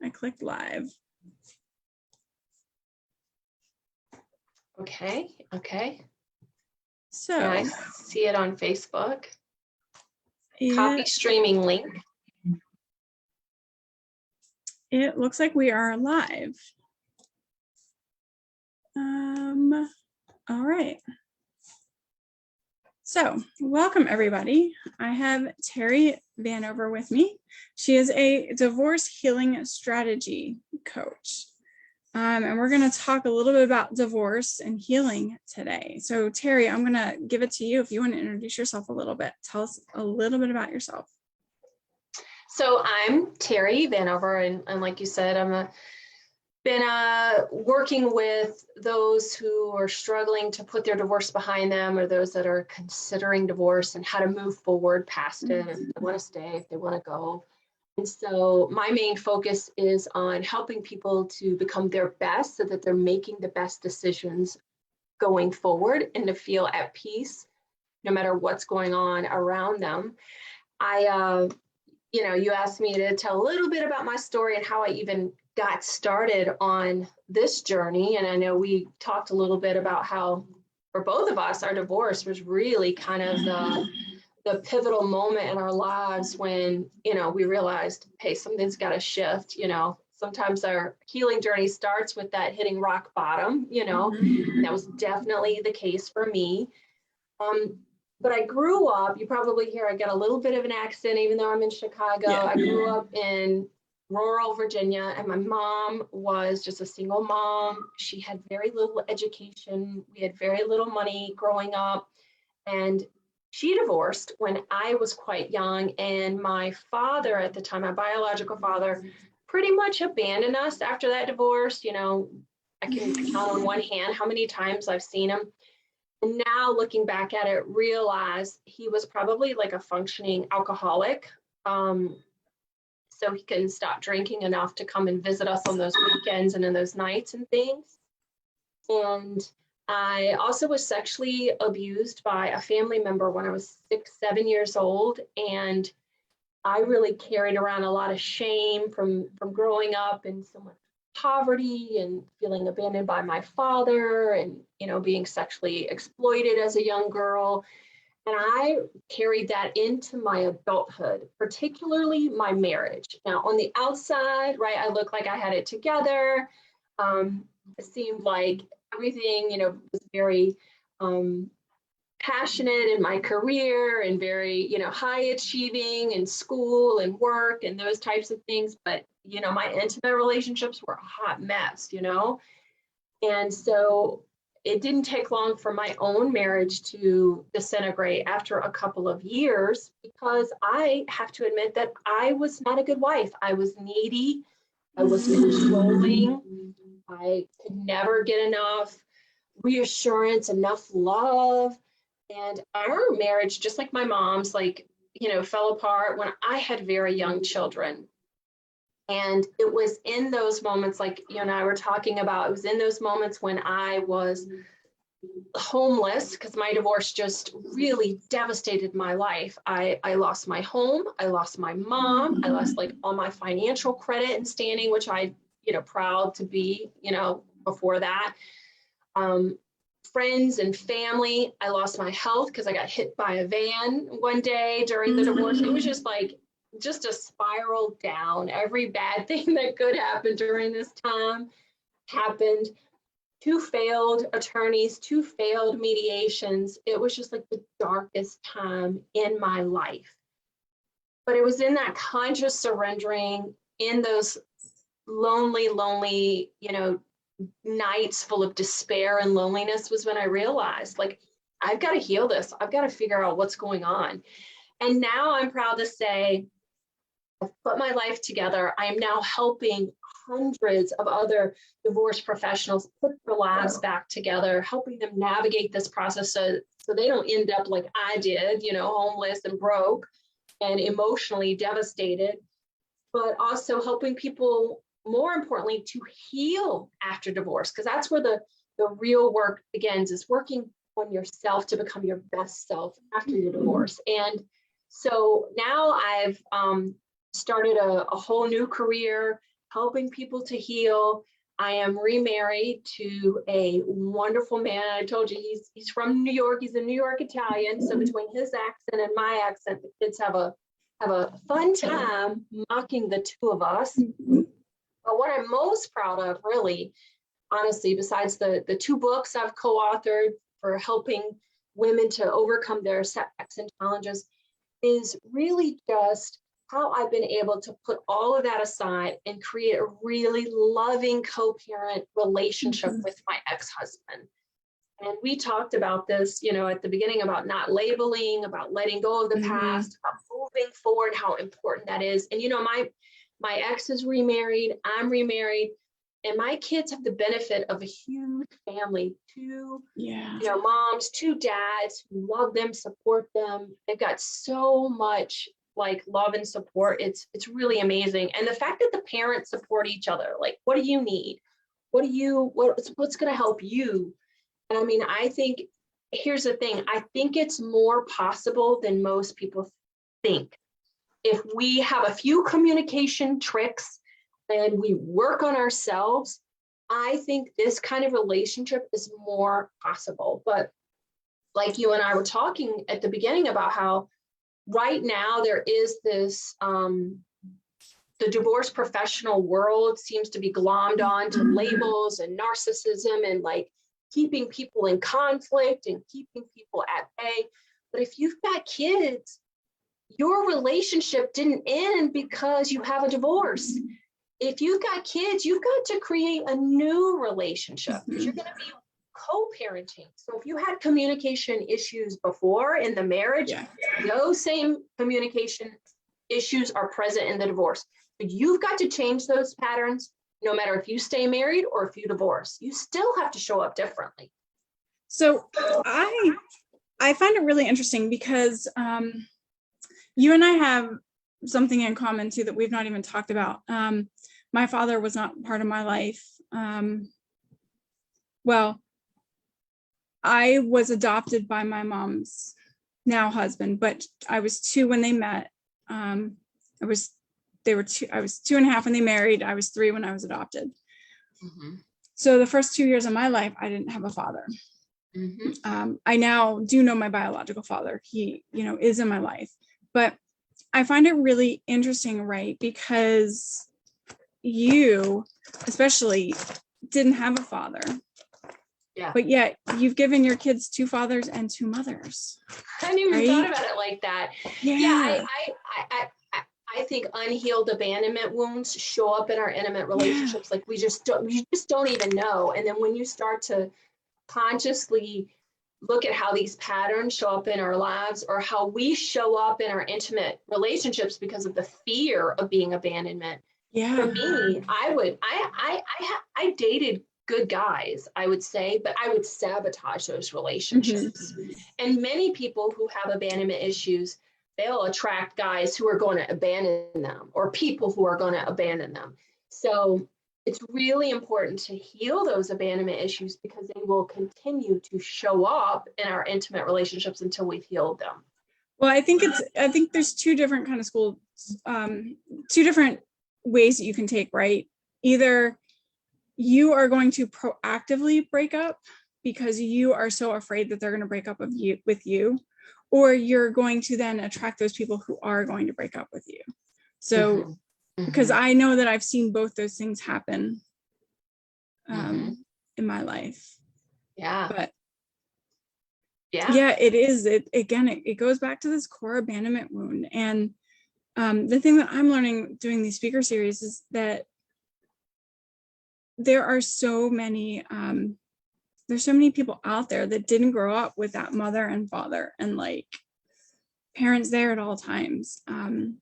I clicked live. Okay. So and I see it on Facebook. Copy streaming link. It looks like we are live. All right. So welcome everybody. I have Terry Vanover with me. She is a divorce healing strategy coach. And we're going to talk a little bit about divorce and healing today. So Terry, I'm going to give it to you if you want to introduce yourself a little bit. Tell us a little bit about yourself. So I'm Terry Vanover, and like you said, been working with those who are struggling to put their divorce behind them, or those that are considering divorce and how to move forward past it, if they want to stay, if they want to go. And so my main focus is on helping people to become their best so that they're making the best decisions going forward and to feel at peace no matter what's going on around them. You asked me to tell a little bit about my story and how I even got started on this journey. And I know we talked a little bit about how, for both of us, our divorce was really kind of the pivotal moment in our lives when, we realized, hey, something's got to shift. Sometimes our healing journey starts with that hitting rock bottom, and that was definitely the case for me. But I grew up, you probably hear I got a little bit of an accent, even though I'm in Chicago. Yeah. I grew up in rural Virginia, and my mom was just a single mom. She had very little education. We had very little money growing up. And she divorced when I was quite young. And my father at the time, my biological father, pretty much abandoned us after that divorce. I can count on one hand how many times I've seen him. And now looking back at it, realize he was probably like a functioning alcoholic. So he couldn't stop drinking enough to come and visit us on those weekends and in those nights and things. And I also was sexually abused by a family member when I was 6-7 years old. And I really carried around a lot of shame from growing up in so much poverty and feeling abandoned by my father and, being sexually exploited as a young girl. And I carried that into my adulthood, particularly my marriage. Now, on the outside, right, I looked like I had it together. It seemed like everything, was very passionate in my career and very, high achieving in school and work and those types of things. But, my intimate relationships were a hot mess, And so it didn't take long for my own marriage to disintegrate after a couple of years, because I have to admit that I was not a good wife. I was needy. I was controlling. I could never get enough reassurance, enough love. And our marriage, just like my mom's, fell apart when I had very young children. And it was in those moments, like you and I were talking about, it was in those moments when I was homeless, because my divorce just really devastated my life. I lost my home. I lost my mom. I lost all my financial credit and standing, which I, proud to be, before that. Friends and family. I lost my health because I got hit by a van one day during the divorce. It was just a spiral down. Every bad thing that could happen during this time happened. 2 failed attorneys, 2 failed mediations. It was just like the darkest time in my life. But it was in that conscious surrendering, in those lonely, nights full of despair and loneliness, was when I realized, I've got to heal this. I've got to figure out what's going on. And now I'm proud to say, I've put my life together. I am now helping hundreds of other divorce professionals put their lives back together, helping them navigate this process so they don't end up like I did, homeless and broke and emotionally devastated, but also helping people, more importantly, to heal after divorce, because that's where the real work begins, is working on yourself to become your best self after your divorce. And so now I've started a whole new career helping people to heal. I am remarried to a wonderful man. I told you he's from New York. He's a New York Italian. So between his accent and my accent, the kids have a fun time mocking the two of us. But what I'm most proud of, really, honestly, besides the two books I've co-authored for helping women to overcome their setbacks and challenges, is really just how I've been able to put all of that aside and create a really loving co-parent relationship with my ex-husband. And we talked about this, at the beginning, about not labeling, about letting go of the past, about moving forward, how important that is. And, my ex is remarried, I'm remarried, and my kids have the benefit of a huge family, two moms, two dads who love them, support them. They've got so much love and support. It's really amazing. And the fact that the parents support each other, what do you need? What's going to help you? And I mean, I think, here's the thing, I think it's more possible than most people think. If we have a few communication tricks and we work on ourselves, I think this kind of relationship is more possible. But like you and I were talking at the beginning about how right now there is this, the divorce professional world seems to be glommed on to labels and narcissism and keeping people in conflict and keeping people at bay. But if you've got kids, your relationship didn't end because you have a divorce. If you've got kids, you've got to create a new relationship because you're going to be co-parenting. So if you had communication issues before in the marriage, those same communication issues are present in the divorce. But you've got to change those patterns no matter if you stay married or if you divorce. You still have to show up differently. So I find it really interesting because you and I have something in common too that we've not even talked about. My father was not part of my life. Well, I was adopted by my mom's now husband, but I was 2 when they met. I was 2.5 when they married. I was 3 when I was adopted. So the first 2 years of my life, I didn't have a father. I now do know my biological father. He, is in my life, but I find it really interesting, right? Because you especially didn't have a father. Yeah. But yet you've given your kids 2 fathers and 2 mothers. I hadn't even thought about it like that. Yeah. I think unhealed abandonment wounds show up in our intimate relationships. We just don't even know. And then when you start to consciously look at how these patterns show up in our lives or how we show up in our intimate relationships because of the fear of being abandonment. For me, I dated good guys, I would say, but I would sabotage those relationships. And many people who have abandonment issues, they'll attract guys who are going to abandon them or people who are going to abandon them. So it's really important to heal those abandonment issues because they will continue to show up in our intimate relationships until we've healed them. Well, I think there's 2 different kind of schools, 2 different ways that you can take, right? Either you are going to proactively break up because you are so afraid that they're going to break up with you, or you're going to then attract those people who are going to break up with you. So because I know that I've seen both those things happen in my life. But it is, it goes back to this core abandonment wound. And the thing that I'm learning doing these speaker series is that there are so many there's so many people out there that didn't grow up with that mother and father and parents there at all times. Well,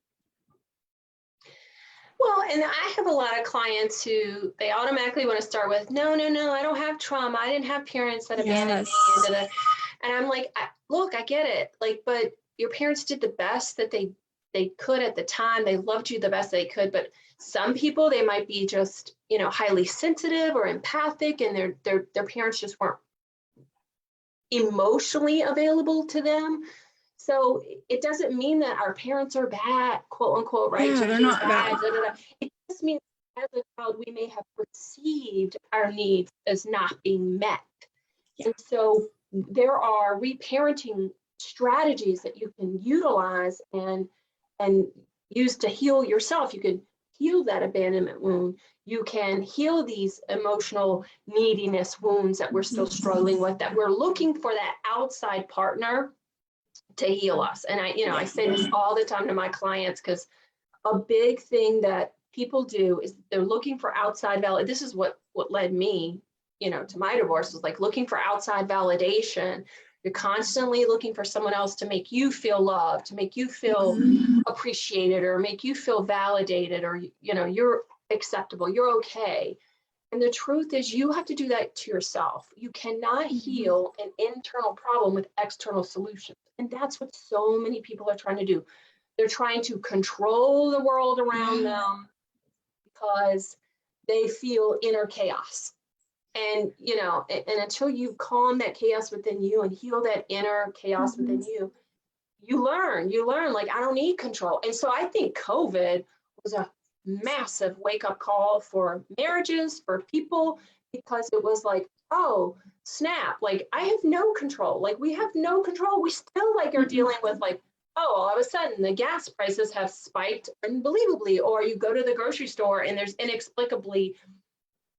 and I have a lot of clients who they automatically want to start with, no, I don't have trauma. I didn't have parents that abandoned me. And I'm like, look, I get it. But your parents did the best that they could at the time. They loved you the best they could. But some people, they might be just, highly sensitive or empathic, and their parents just weren't emotionally available to them. So it doesn't mean that our parents are bad, quote unquote, right? Yeah, they're not bad. It just means as a child, we may have perceived our needs as not being met. Yeah. And so there are reparenting strategies that you can utilize and use to heal yourself. You can heal that abandonment wound. You can heal these emotional neediness wounds that we're still struggling with, that we're looking for that outside partner to heal us. And I say this all the time to my clients, because a big thing that people do is they're looking for outside validation. This is what led me, to my divorce, was like looking for outside validation. You're constantly looking for someone else to make you feel loved, to make you feel appreciated, or make you feel validated, or, you're acceptable, you're okay. And the truth is, you have to do that to yourself. You cannot heal an internal problem with external solutions. And that's what so many people are trying to do. They're trying to control the world around them because they feel inner chaos. And, and until you calm that chaos within you and heal that inner chaos within you, you learn, like, I don't need control. And so I think COVID was a massive wake-up call for marriages, for people, because it was like, oh, snap, like, I have no control. Like, we have no control. We still are dealing with oh, all of a sudden the gas prices have spiked unbelievably, or you go to the grocery store and there's inexplicably,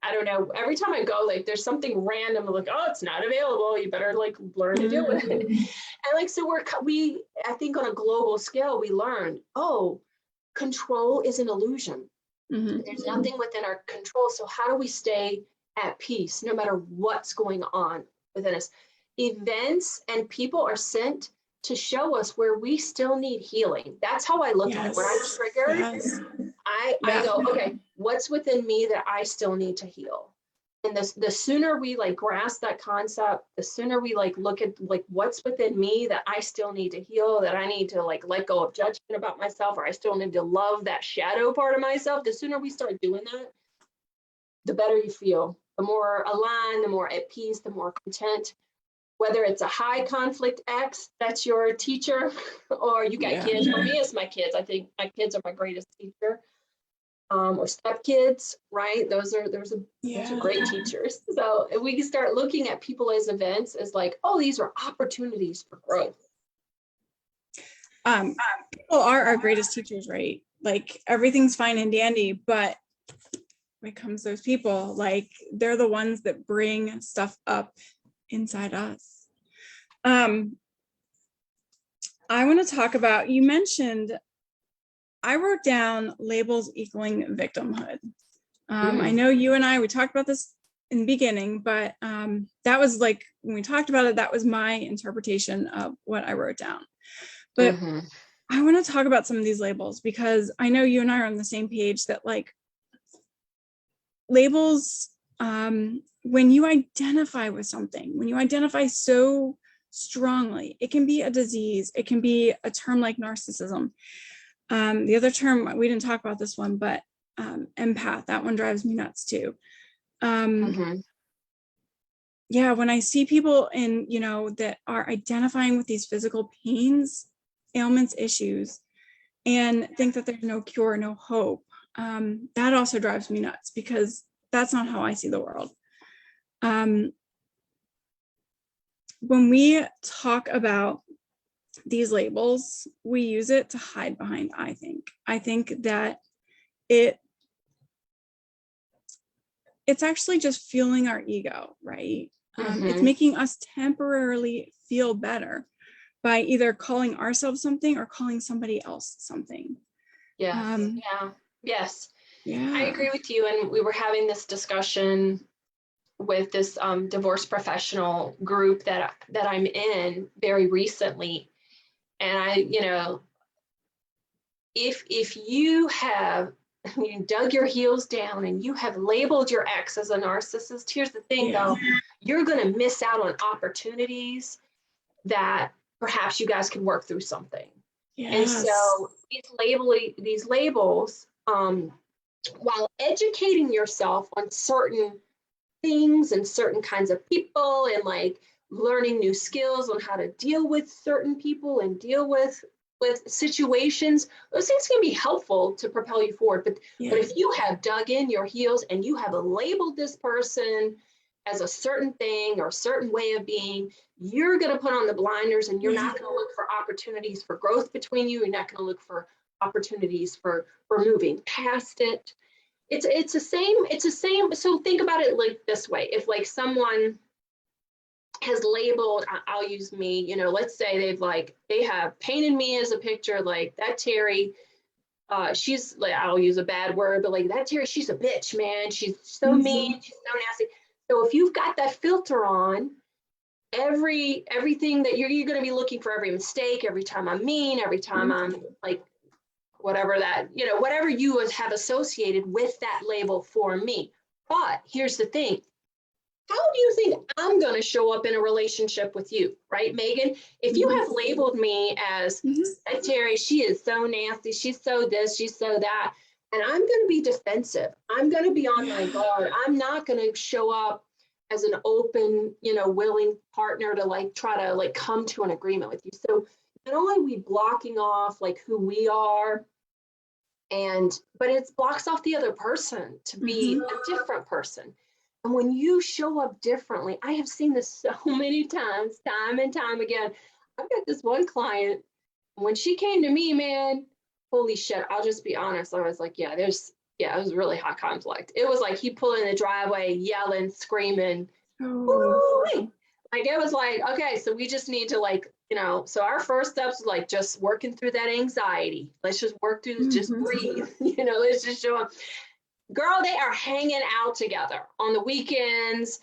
I don't know, every time I go, there's something random, oh, it's not available. You better learn to deal with it. And so I think on a global scale, we learned, oh, control is an illusion. There's nothing within our control. So how do we stay at peace no matter what's going on within us? Events and people are sent to show us where we still need healing. That's how I look at it. When I'm triggered, I go, okay, what's within me that I still need to heal? And the sooner we grasp that concept, the sooner we look at what's within me that I still need to heal, that I need to let go of judgment about myself, or I still need to love that shadow part of myself. The sooner we start doing that, the better you feel. The more aligned, the more at peace, the more content. Whether it's a high conflict ex, that's your teacher, or you got kids. For me, it's my kids. I think my kids are my greatest teacher. Or stepkids, right? Those are great teachers. So if we can start looking at people as events as oh, these are opportunities for growth. People are our greatest teachers, right? Everything's fine and dandy, but when it comes to those people, they're the ones that bring stuff up inside us. I want to talk about, you mentioned, I wrote down labels equaling victimhood. I know you and we talked about this in the beginning, but that was when we talked about it, that was my interpretation of what I wrote down. But I want to talk about some of these labels, because I know you and I are on the same page that labels, when you identify with something, when you identify so strongly, it can be a disease, it can be a term like narcissism. The other term, we didn't talk about this one, but empath, that one drives me nuts too. Yeah, when I see people that are identifying with these physical pains, ailments, issues, and think that there's no cure, no hope, that also drives me nuts, because that's not how I see the world. When we talk about these labels, we use it to hide behind, I think that it's actually just fueling our ego, right? It's making us temporarily feel better by either calling ourselves something or calling somebody else something. Yes. I agree with you. And we were having this discussion with this divorce professional group that I'm in very recently. And if you have dug your heels down and you have labeled your ex as a narcissist, here's the thing though, you're going to miss out on opportunities that perhaps you guys can work through something. And so these labels, while educating yourself on certain things and certain kinds of people, and learning new skills on how to deal with certain people and deal with with situations, those things can be helpful to propel you forward. But if you have dug in your heels and you have labeled this person as a certain thing or a certain way of being, you're going to put on the blinders and you're not going to look for opportunities for growth between you. You're not going to look for opportunities for moving past it. It's the same. So think about it like this way. If like someone has labeled, I'll use me, you know, let's say they have painted me as a picture, like that Terry, she's like, I'll use a bad word, but like that Terry, she's a bitch, man. She's so mean, she's so nasty. So if you've got that filter on, everything that you're going to be looking for, every mistake, every time I'm mean, every time I'm like, whatever that, you know, whatever you have associated with that label for me. But here's the thing. How do you think I'm going to show up in a relationship with you, right, Megan? If you have labeled me as Terry, she is so nasty, she's so this, she's so that, and I'm going to be defensive. I'm going to be on my guard. I'm not going to show up as an open, you know, willing partner to like try to like come to an agreement with you. So not only are we blocking off like who we are, but it blocks off the other person to be a different person. And when you show up differently, I have seen this so many times, time and time again. I've got this one client, when she came to me, man, holy shit, I'll just be honest. I was like, it was really hot conflict. It was like he pulled in the driveway, yelling, screaming. Like it was like, okay, so we just need to like, you know, so our first steps was like just working through that anxiety. Let's just work through this, just breathe, you know, let's just show up. Girl, they are hanging out together on the weekends.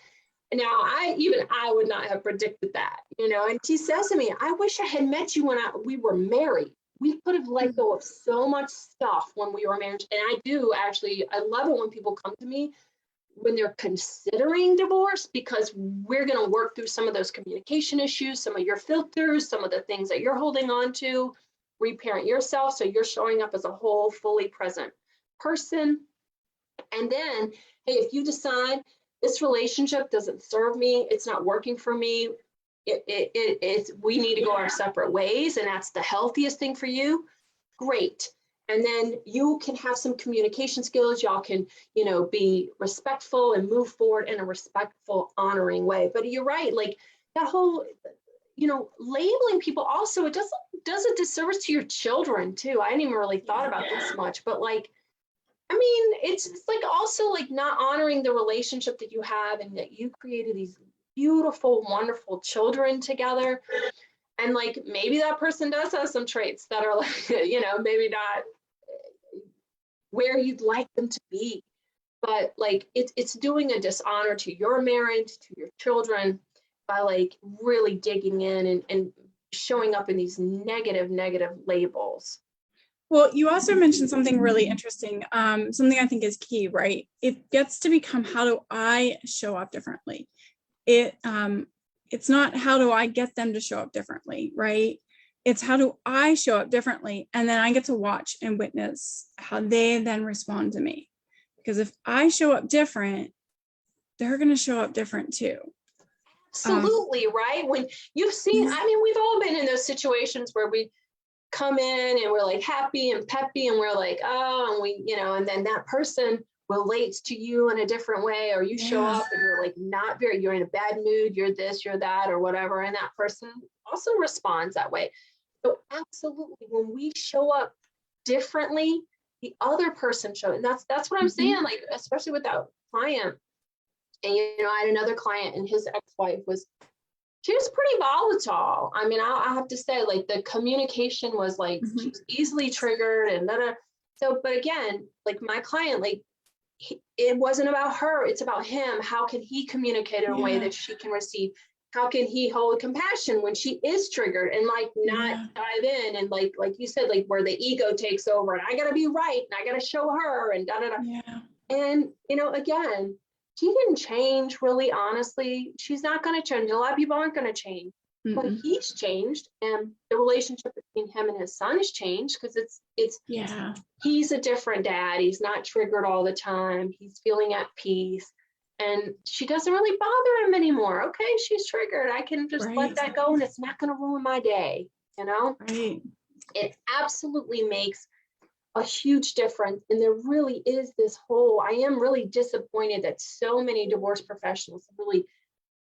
Now, I would not have predicted that, you know, and she says to me, I wish I had met you when we were married. We could have let go of so much stuff when we were married. And I love it when people come to me when they're considering divorce, because we're going to work through some of those communication issues, some of your filters, some of the things that you're holding on to, reparent yourself. So you're showing up as a whole, fully present person. And then, hey, if you decide this relationship doesn't serve me, it's not working for me, we need to go our separate ways, and that's the healthiest thing for you, great. And then you can have some communication skills. Y'all can, you know, be respectful and move forward in a respectful, honoring way. But you're right, like that whole, you know, labeling people also, it does a disservice to your children too. I hadn't even really thought about this much, but like, I mean, it's like also like not honoring the relationship that you have and that you created these beautiful, wonderful children together. And like, maybe that person does have some traits that are like, you know, maybe not where you'd like them to be, but like it's doing a dishonor to your marriage, to your children, by like really digging in and showing up in these negative labels. Well, you also mentioned something really interesting, something I think is key, right? It gets to become, how do I show up differently? It's not how do I get them to show up differently, right? It's how do I show up differently? And then I get to watch and witness how they then respond to me. Because if I show up different, they're going to show up different too. Absolutely, right? When you've seen, I mean, we've all been in those situations where we come in and we're like happy and peppy and we're like, oh, and we, you know, and then that person relates to you in a different way, or you show up and you're like you're in a bad mood, you're this, you're that, or whatever, and that person also responds that way. So absolutely, when we show up differently, the other person shows, and that's what I'm saying, like, especially with that client. And, you know, I had another client and his ex-wife she was pretty volatile. I mean, I have to say, like, the communication was like, she was easily triggered and so, but again, like my client, like, it wasn't about her, it's about him. How can he communicate in a way that she can receive? How can he hold compassion when she is triggered and like not dive in and like you said, like where the ego takes over and I gotta be right and I gotta show her and And, you know, again, she didn't change, really, honestly. She's not going to change. A lot of people aren't going to change, but he's changed, and the relationship between him and his son has changed because he's a different dad. He's not triggered all the time. He's feeling at peace, and she doesn't really bother him anymore. Okay, she's triggered. I can just let that go, and it's not going to ruin my day, you know? Right. It absolutely makes a huge difference. And there really is this whole, I am really disappointed that so many divorce professionals really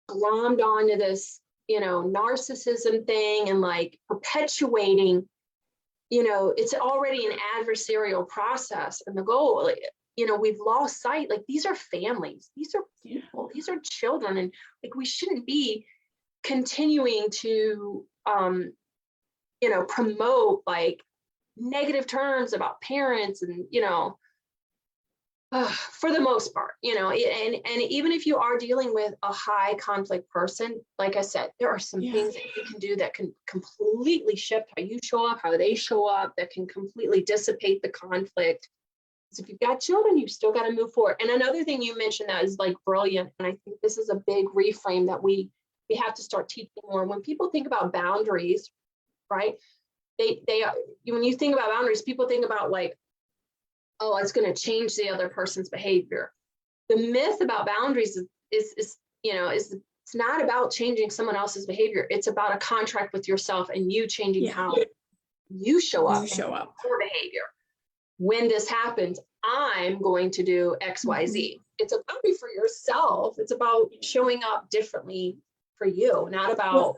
glommed onto this, narcissism thing and like perpetuating, it's already an adversarial process. And the goal, we've lost sight, like these are families, these are people, these are children. And like, we shouldn't be continuing to, promote like negative terms about parents and, for the most part, and even if you are dealing with a high conflict person, like I said, there are some things that you can do that can completely shift how you show up, how they show up, that can completely dissipate the conflict. So if you've got children, you've still got to move forward. And another thing you mentioned that is like brilliant, and I think this is a big reframe that we have to start teaching more. When people think about boundaries, right? They when you think about boundaries, people think about like, oh, it's going to change the other person's behavior. The myth about boundaries is it's not about changing someone else's behavior. It's about a contract with yourself and you changing how you show up. Your behavior. When this happens, I'm going to do X, Y, Z. It's a boundary for yourself. It's about showing up differently for you, not about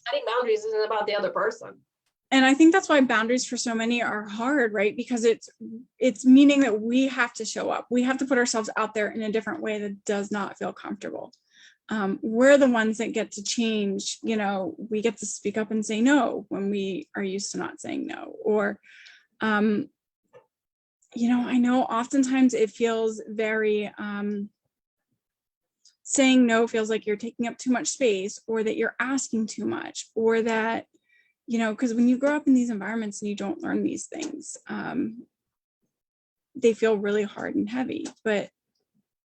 setting boundaries isn't about the other person. And I think that's why boundaries for so many are hard, right? Because it's meaning that we have to show up. We have to put ourselves out there in a different way that does not feel comfortable. We're the ones that get to change, we get to speak up and say no when we are used to not saying no. Or, I know oftentimes it feels very, saying no feels like you're taking up too much space, or that you're asking too much, or that, because when you grow up in these environments and you don't learn these things, they feel really hard and heavy. But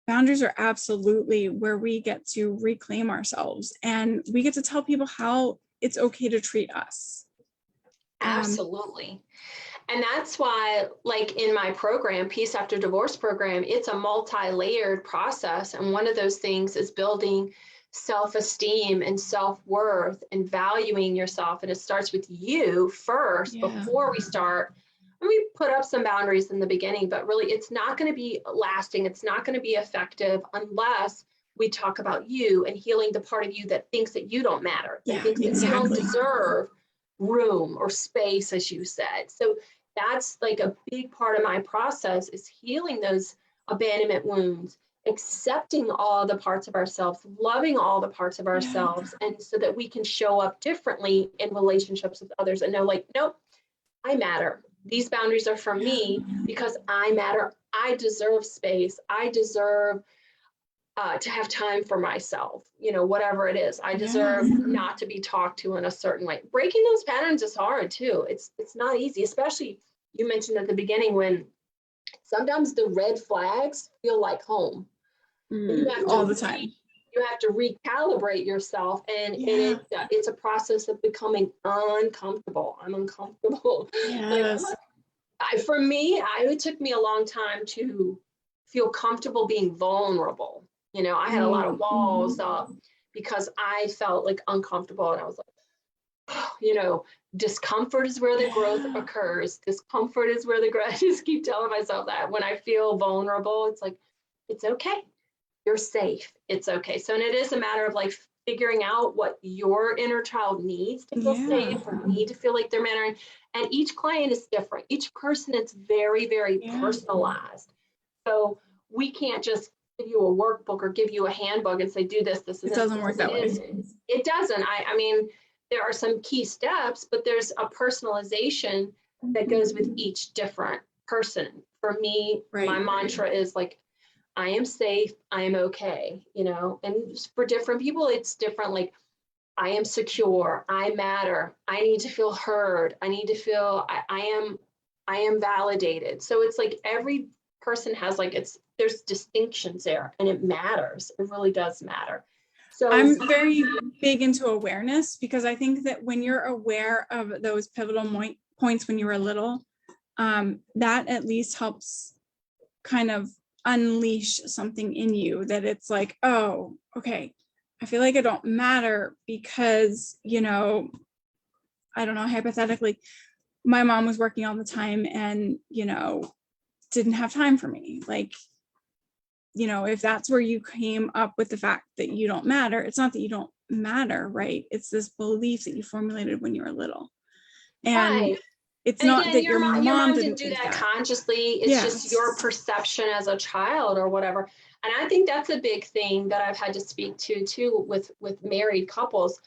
boundaries are absolutely where we get to reclaim ourselves, and we get to tell people how it's okay to treat us. Absolutely. And that's why, like in my program, Peace After Divorce program, it's a multi-layered process. And one of those things is building self-esteem and self-worth and valuing yourself. And it starts with you first before we start. And we put up some boundaries in the beginning, but really it's not going to be lasting. It's not going to be effective unless we talk about you and healing the part of you that thinks that you don't matter, that thinks that you don't deserve room or space, as you said. So that's like a big part of my process, is healing those abandonment wounds, accepting all the parts of ourselves, loving all the parts of ourselves, and so that we can show up differently in relationships with others and know, like, nope, I matter. These boundaries are for me because I matter. I deserve space. I deserve to have time for myself, whatever it is. I deserve not to be talked to in a certain way. Breaking those patterns is hard too. It's not easy, especially you mentioned at the beginning when sometimes the red flags feel like home. All the time. You have to recalibrate yourself, and it's a process of becoming uncomfortable. I'm uncomfortable. Yes. For me, it took me a long time to feel comfortable being vulnerable. I had a lot of walls up because I felt like uncomfortable, and I was like, discomfort is where the growth occurs. Discomfort is where the growth. I just keep telling myself that when I feel vulnerable, it's like, it's okay. You're safe. It's okay. So, and it is a matter of like figuring out what your inner child needs to feel safe, or need to feel like they're mattering. And each client is different. Each person is very, very personalized. So we can't just give you a workbook or give you a handbook and say, do this, and it doesn't work that way. It doesn't. I mean, there are some key steps, but there's a personalization that goes with each different person. For me, my mantra is like, I am safe, I am okay, and for different people, it's different. Like, I am secure, I matter, I need to feel heard, I need to feel I am validated. So it's like every person has there's distinctions there, and it matters. It really does matter. So I'm very big into awareness, because I think that when you're aware of those pivotal points when you were little, that at least helps kind of unleash something in you, that it's like, oh, okay, I feel like I don't matter because, I don't know, hypothetically, my mom was working all the time and, didn't have time for me. Like, if that's where you came up with the fact that you don't matter, it's not that you don't matter, right? It's this belief that you formulated when you were little. And Right. it's And not again, that your mom didn't didn't do think that that. consciously. It's just your perception as a child or whatever. And I think that's a big thing that I've had to speak to too with married couples.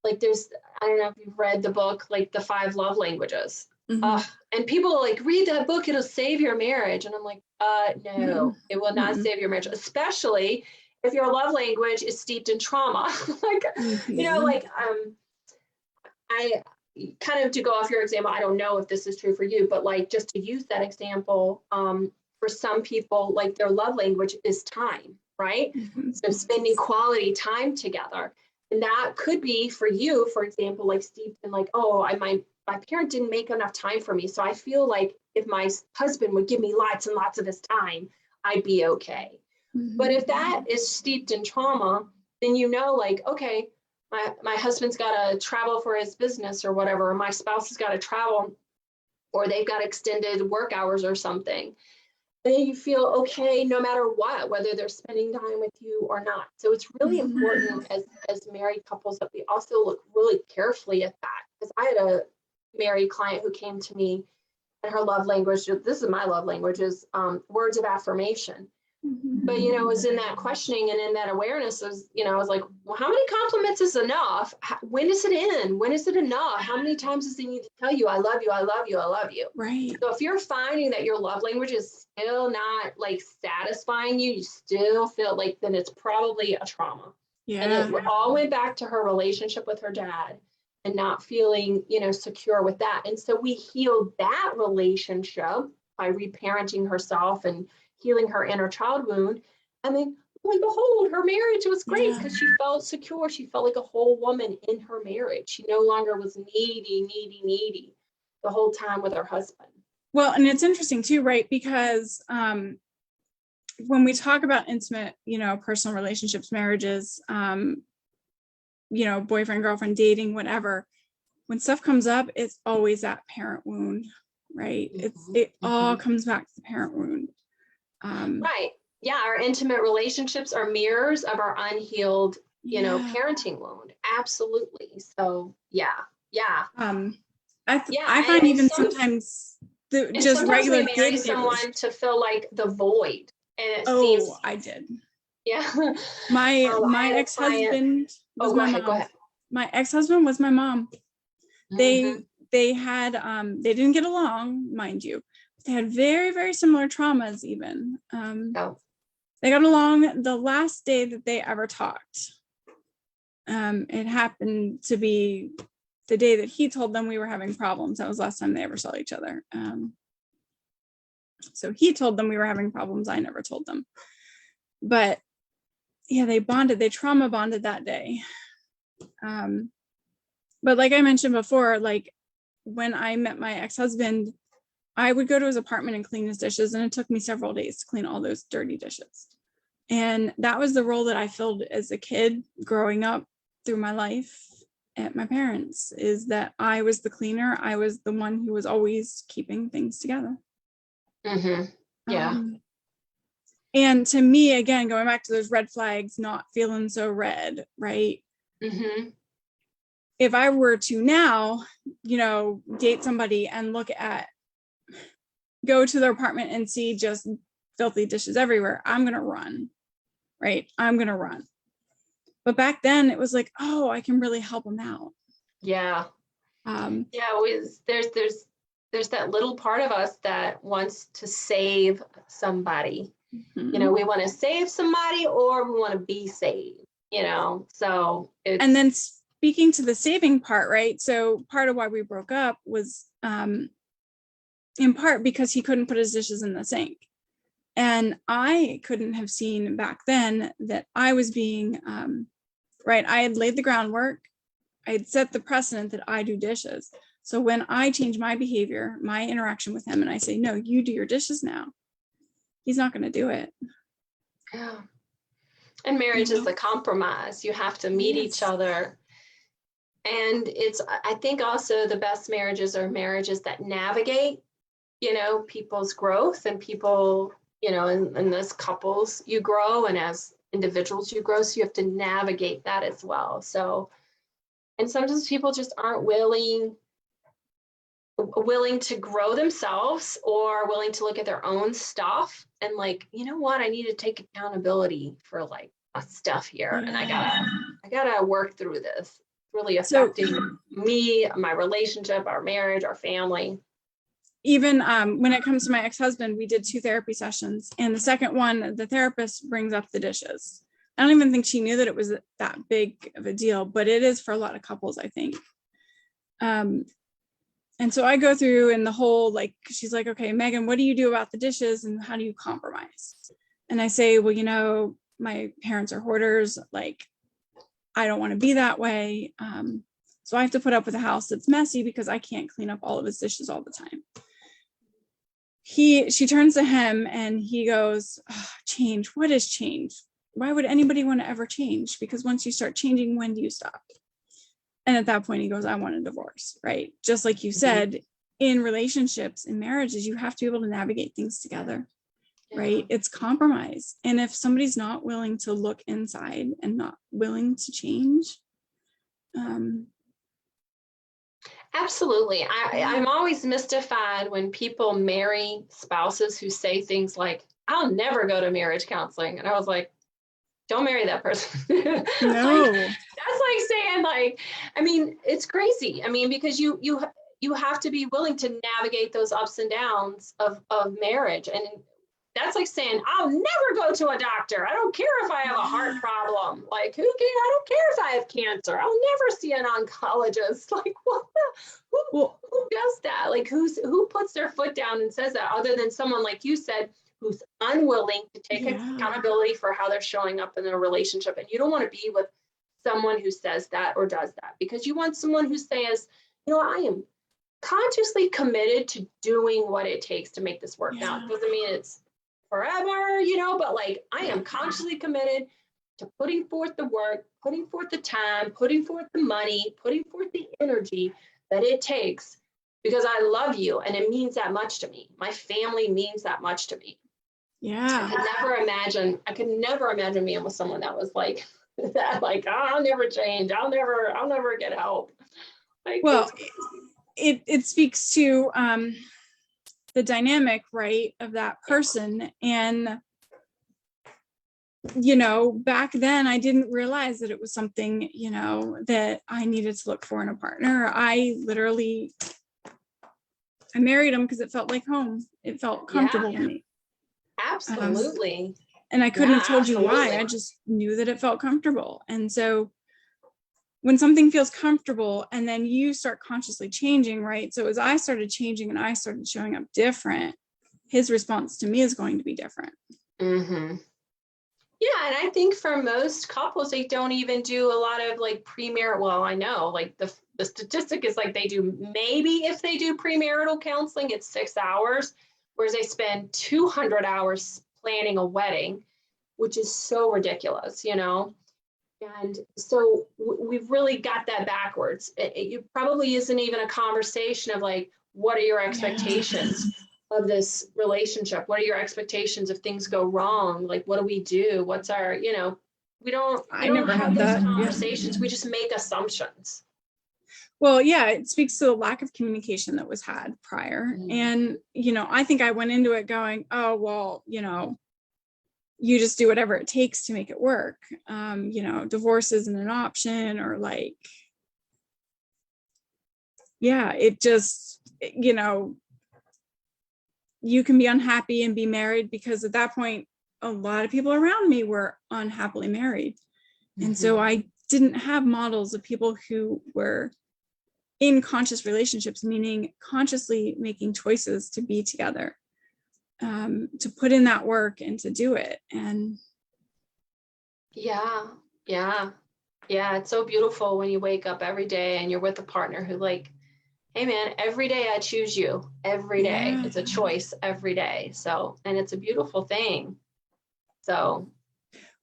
Like I don't know if you've read the book, like The 5 Love Languages. And people like, read that book, it'll save your marriage. And I'm like, no, it will not save your marriage, especially if your love language is steeped in trauma. Like, I kind of, to go off your example, I don't know if this is true for you, but like just to use that example, for some people, like their love language is time, right? So spending quality time together. And that could be for you, for example, like steeped in like, oh, my parent didn't make enough time for me. So I feel like if my husband would give me lots and lots of his time, I'd be okay. But if that is steeped in trauma, then like, okay, my husband's got to travel for his business or whatever, or my spouse has got to travel, or they've got extended work hours or something. And then you feel okay no matter what, whether they're spending time with you or not. So it's really important as married couples that we also look really carefully at that. Because I had a married client who came to me and her love language, this is my love language, is words of affirmation. But, it was in that questioning and in that awareness was, I was like, well, how many compliments is enough? When does it end? When is it enough? How many times does he need to tell you, I love you, I love you, I love you? Right. So if you're finding that your love language is still not like satisfying you, you still feel like, then it's probably a trauma. Yeah. And it all went back to her relationship with her dad and not feeling, secure with that. And so we healed that relationship by reparenting herself and healing her inner child wound. And then, lo and behold, her marriage was great because she felt secure. She felt like a whole woman in her marriage. She no longer was needy the whole time with her husband. Well, and it's interesting too, right? Because when we talk about intimate, personal relationships, marriages, boyfriend, girlfriend, dating, whatever, when stuff comes up, it's always that parent wound, right? It all comes back to the parent wound. Right. Yeah. Our intimate relationships are mirrors of our unhealed, parenting wound. Absolutely. So yeah. I find even sometimes just regular we marry someone to fill like the void. And it seems I did. Yeah. My ex-husband was my mom. Go ahead. My ex-husband was my mom. They had they didn't get along, mind you. They had very, very similar traumas even. They got along the last day that they ever talked. It happened to be the day that he told them we were having problems. That was the last time they ever saw each other. So he told them we were having problems. I never told them. But yeah, they bonded. They trauma bonded that day. But like I mentioned before, like when I met my ex-husband, I would go to his apartment and clean his dishes, and it took me several days to clean all those dirty dishes. And that was the role that I filled as a kid growing up through my life at my parents, is that I was the cleaner. I was the one who was always keeping things together. Yeah. And to me, again, going back to those red flags, not feeling so red, right? If I were to now, date somebody and go to their apartment and see just filthy dishes everywhere, I'm going to run, right? I'm going to run. But back then it was like, oh, I can really help them out. Yeah. There's that little part of us that wants to save somebody. We want to save somebody, or we want to be saved, so and then speaking to the saving part, right? So part of why we broke up was in part because he couldn't put his dishes in the sink. And I couldn't have seen back then that I was being, right. I had laid the groundwork. I had set the precedent that I do dishes. So when I change my behavior, my interaction with him, and I say, no, you do your dishes now, he's not going to do it. Yeah. And marriage is a compromise. You have to meet each other And I think also the best marriages are marriages that navigate, people's growth, and people, and as couples you grow, and as individuals you grow. So you have to navigate that as well. So, and sometimes people just aren't willing to grow themselves, or willing to look at their own stuff and like, you know what, I need to take accountability for like stuff here. And I gotta work through this. Really affecting me, my relationship, our marriage, our family. Even when it comes to my ex-husband, we did 2 therapy sessions, and the second one, the therapist brings up the dishes. I don't even think she knew that it was that big of a deal, but it is for a lot of couples, I think. And so I go through, and the whole, like, she's like, okay, Megan, what do you do about the dishes, and how do you compromise? And I say, well, my parents are hoarders. Like, I don't want to be that way. So I have to put up with a house that's messy because I can't clean up all of his dishes all the time. She turns to him and he goes, oh, change. What is change? Why would anybody want to ever change? Because once you start changing, when do you stop? And at that point he goes, I want a divorce, right? Just like you said, in relationships and marriages, you have to be able to navigate things together. Right? It's compromise. And if somebody's not willing to look inside and not willing to change. Absolutely. I'm always mystified when people marry spouses who say things like, I'll never go to marriage counseling. And I was like, don't marry that person. No. That's like saying, like, I mean, it's crazy. I mean, because you have to be willing to navigate those ups and downs of marriage. And that's like saying, I'll never go to a doctor. I don't care if I have a heart problem. Like, who can? I don't care if I have cancer. I'll never see an oncologist. Like, what? Who does that? Like, who puts their foot down and says that, other than someone like you said, who's unwilling to take accountability for how they're showing up in their relationship? And you don't want to be with someone who says that or does that, because you want someone who says, I am consciously committed to doing what it takes to make this work. Now, it doesn't mean it's forever, but like, I am consciously committed to putting forth the work, putting forth the time, putting forth the money, putting forth the energy that it takes, because I love you and it means that much to me. My family means that much to me. Yeah. I could never imagine being with someone that was like that, like, I'll never change. I'll never get help. Like, well, it speaks to the dynamic, right, of that person. And back then I didn't realize that it was something that I needed to look for in a partner. I married him because it felt like home. It felt comfortable to me. Absolutely. And I couldn't have told you why. I just knew that it felt comfortable. And so when something feels comfortable and then you start consciously changing, right? So as I started changing and I started showing up different, his response to me is going to be different. Mm-hmm. Yeah. And I think for most couples, they don't even do a lot of like premarital. Well, I know like the statistic is like maybe if they do premarital counseling, it's 6 hours, whereas they spend 200 hours planning a wedding, which is so ridiculous, And so we've really got that backwards. It probably isn't even a conversation of like, what are your expectations of this relationship? What are your expectations if things go wrong? Like, what do we do? What's our, we don't have those conversations. We just make assumptions. Well, yeah, it speaks to the lack of communication that was had prior. And, I think I went into it going, oh, well, you just do whatever it takes to make it work. Divorce isn't an option, or like, it just, you can be unhappy and be married, because at that point, a lot of people around me were unhappily married. And so I didn't have models of people who were in conscious relationships, meaning consciously making choices to be together, to put in that work and to do it. And it's so beautiful when you wake up every day and you're with a partner who like, hey man, every day I choose you. Every day. It's a choice every day. So, and it's a beautiful thing. So,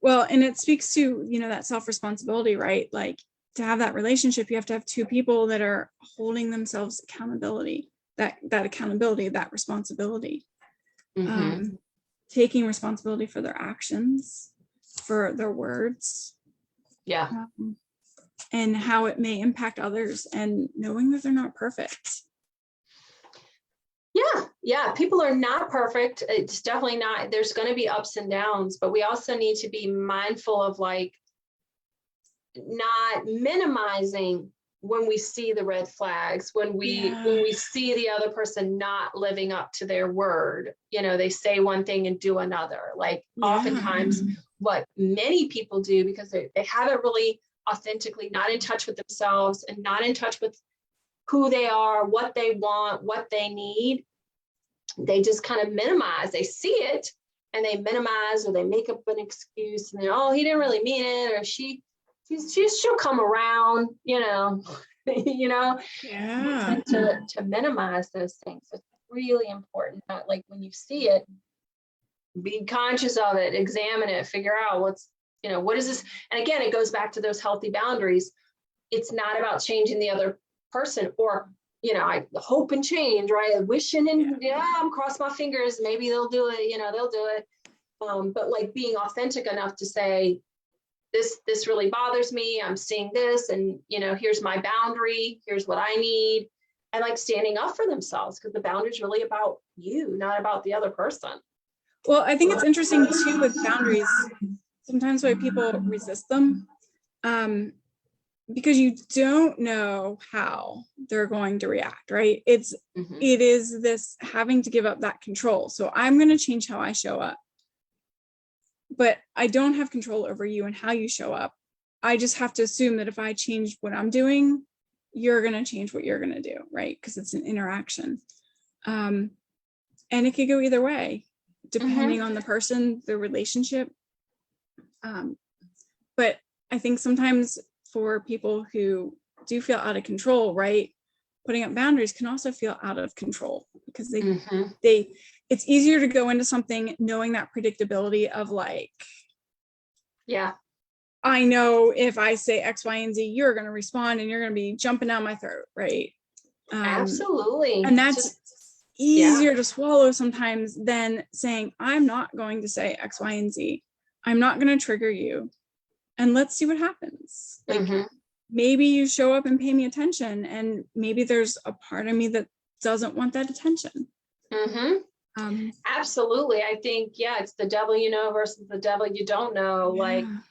well, and it speaks to, that self-responsibility, right? Like, to have that relationship, you have to have two people that are holding themselves that accountability, that responsibility, taking responsibility for their actions, for their words, and how it may impact others, and knowing that they're not perfect. Yeah, people are not perfect. It's definitely not. There's going to be ups and downs, but we also need to be mindful of like not minimizing when we see the red flags, when we see the other person not living up to their word. They say one thing and do another. Like oftentimes what many people do, because they haven't really authentically, not in touch with themselves and not in touch with who they are, what they want, what they need, they just kind of minimize. They see it and they minimize, or they make up an excuse, and oh, he didn't really mean it, or she'll come around, to minimize those things. It's really important that, like, when you see it, be conscious of it, examine it, figure out what is this? And again, it goes back to those healthy boundaries. It's not about changing the other person, or I hope and change, right? Wishing and I'm cross my fingers, maybe they'll do it, they'll do it. But like being authentic enough to say, this really bothers me. I'm seeing this, and here's my boundary. Here's what I need, and like standing up for themselves, because the boundary is really about you, not about the other person. Well, I think it's interesting too with boundaries. Sometimes why people resist them, because you don't know how they're going to react, right? It is this having to give up that control. So I'm going to change how I show up, but I don't have control over you and how you show up. I just have to assume that if I change what I'm doing, you're going to change what you're going to do, right? Because it's an interaction. And it could go either way, depending on the person, the relationship. But I think sometimes for people who do feel out of control, right, putting up boundaries can also feel out of control, because it's easier to go into something knowing that predictability of like, I know if I say X, Y, and Z, you're going to respond and you're going to be jumping down my throat, right? Absolutely. And that's easier to swallow sometimes than saying, I'm not going to say X, Y, and Z. I'm not going to trigger you. And let's see what happens. Like, maybe you show up and pay me attention, and maybe there's a part of me that doesn't want that attention. Absolutely. I think, it's the devil you know versus the devil you don't know. And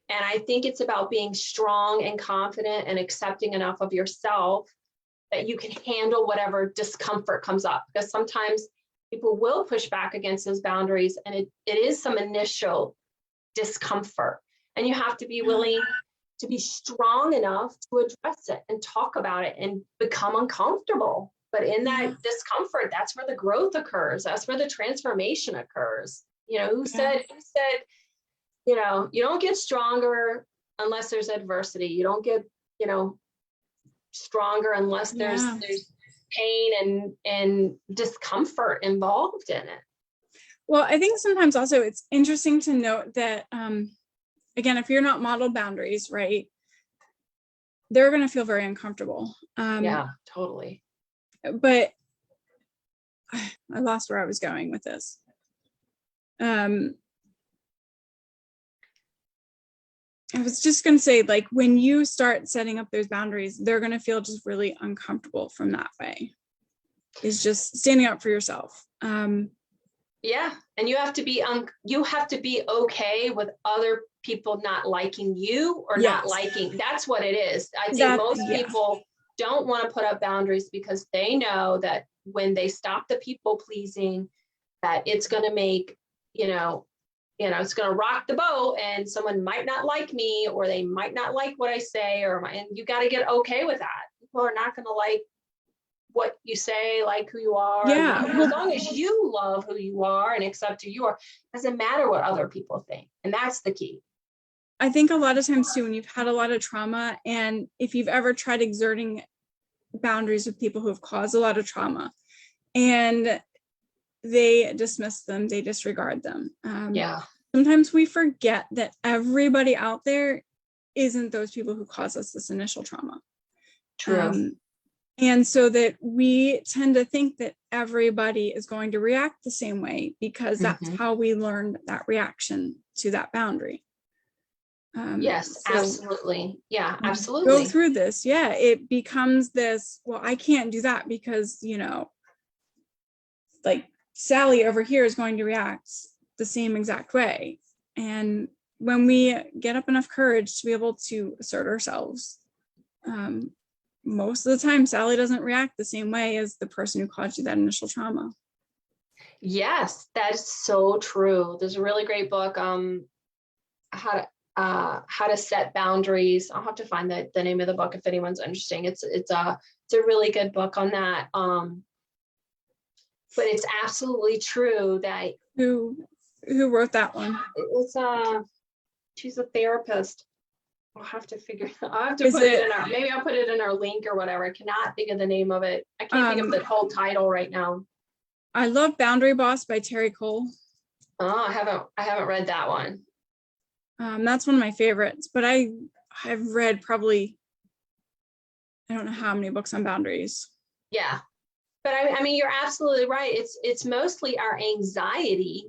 I think it's about being strong and confident and accepting enough of yourself that you can handle whatever discomfort comes up, because sometimes people will push back against those boundaries, and it is some initial discomfort. And you have to be willing to be strong enough to address it and talk about it and become uncomfortable. But in that discomfort, that's where the growth occurs. That's where the transformation occurs. Who said, you don't get stronger unless there's adversity. You don't get, stronger unless there's pain and discomfort involved in it. Well, I think sometimes also it's interesting to note that, again, if you're not modeled boundaries, right, they're going to feel very uncomfortable. Totally. But I lost where I was going with this. I was just going to say, like, when you start setting up those boundaries, they're going to feel just really uncomfortable from that way. Is just standing up for yourself. And you have to be okay with other people not liking you or not liking. That's what it is. I think most people don't want to put up boundaries because they know that when they stop the people pleasing, that it's going to make, it's going to rock the boat, and someone might not like me, or they might not like what I say, and you got to get okay with that. People are not going to like what you say, like who you are. As long as you love who you are and accept who you are, it doesn't matter what other people think. And that's the key. I think a lot of times too, when you've had a lot of trauma, and if you've ever tried exerting boundaries with people who have caused a lot of trauma, and they dismiss them, they disregard them. Sometimes we forget that everybody out there isn't those people who cause us this initial trauma. True. And so that we tend to think that everybody is going to react the same way because that's how we learned that reaction to that boundary. Yes, so absolutely. Yeah, go absolutely. through this. Yeah, it becomes this, well, I can't do that because, like Sally over here is going to react the same exact way. And when we get up enough courage to be able to assert ourselves, most of the time, Sally doesn't react the same way as the person who caused you that initial trauma. Yes, that is so true. There's a really great book, how to set boundaries. I'll have to find the name of the book if anyone's interested. It's a really good book on that. But it's absolutely true that Who wrote that one? It's she's a therapist. I'll have to put it in our, maybe I'll put it in our link or whatever. I cannot think of the name of it. I can't think of the whole title right now. I love Boundary Boss by Terry Cole. Oh, I haven't read that one. That's one of my favorites, but I've read probably, I don't know how many books on boundaries. Yeah. But I mean, you're absolutely right. It's mostly our anxiety